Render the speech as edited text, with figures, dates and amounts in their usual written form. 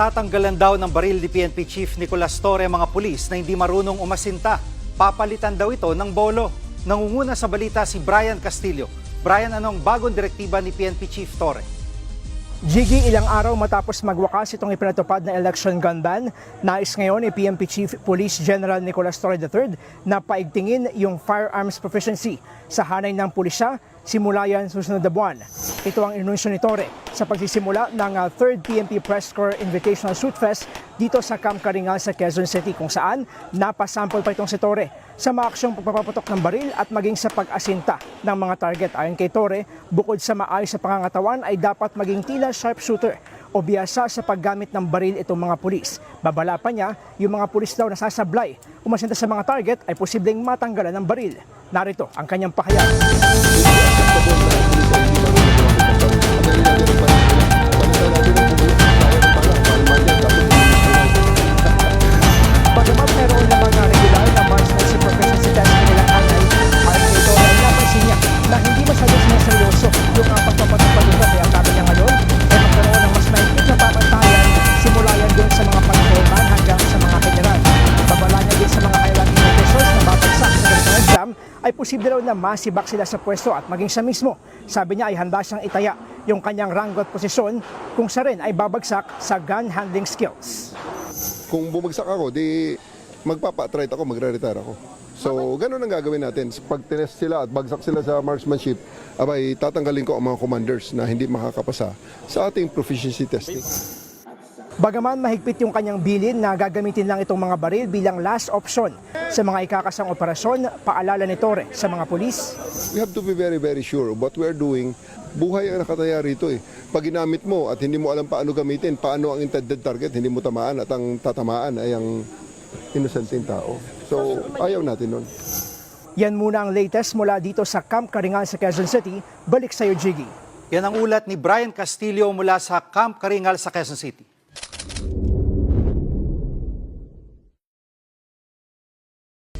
Patatanggalan daw ng baril ni PNP Chief Nicolas Torre ang mga pulis na hindi marunong umasinta. Papalitan daw ito ng bolo. Nangunguna sa balita si Brian Castillo. Brian, anong bagong direktiba ni PNP Chief Torre? Jiggy, ilang araw matapos magwakas itong ipinatupad na election gun ban, nais ngayon ni PNP Chief Police General Nicolas Torre III na paigtingin yung firearms proficiency sa hanay ng pulisya simula yan susunod na buwan. Ito ang inunsyo ni Torre sa pagsisimula ng 3rd PNP Press Corps Invitational Shoot Fest dito sa Camp Karingal sa Quezon City, kung saan napasample pa itong si Torre sa maaksyong pagpapaputok ng baril at maging sa pag-asinta ng mga target. Ayon kay Torre, bukod sa maayos sa pangangatawan ay dapat maging tila sharpshooter o biyasa sa paggamit ng baril itong mga pulis. Babala pa niya, yung mga pulis daw na sasablay umasinta sa mga target ay posibleng matanggalan ng baril. Narito ang kanyang pahayag. Bagamat meron naman na regular na marksmanship proficiency test ng ilang hanay, ayon kay Torre ay napansin niya na hindi masyadong sinaseryoso yung pagpapatupad nito, kaya sabi niya ngayon ay magkaroon ng mas mahigpit na papantayan simula yan doon sa mga patrolman hanggang sa mga general. Babala niya din sa mga high-ranking officials na babagsak sa ganitong exam ay posible raw na masibak sila sa pwesto at maging siya mismo. Sabi niya ay handa siyang itaya yung kanyang ranggo at posisyon kung siya rin ay babagsak sa gun handling skills. Kung bumagsak ako, di magpapa-try ako, magre-retire ako. So, ganun ang gagawin natin. Pag tinest sila at bagsak sila sa marksmanship, abay, tatanggalin ko ang mga commanders na hindi makakapasa sa ating proficiency testing. Bagaman mahigpit yung kanyang bilin na gagamitin lang itong mga baril bilang last option sa mga ikakasang operasyon, paalala ni Torre sa mga pulis. We have to be very, very sure of what we are doing. Buhay ang nakataya rito eh. Pag ginamit mo at hindi mo alam paano gamitin, paano ang intended target, hindi mo tamaan at ang tatamaan ay ang inosenteng tao. So, ayaw natin nun. Yan muna ang latest mula dito sa Camp Karingal sa Quezon City. Balik sa iyo, Jiggy. Yan ang ulat ni Brian Castillo mula sa Camp Karingal sa Quezon City.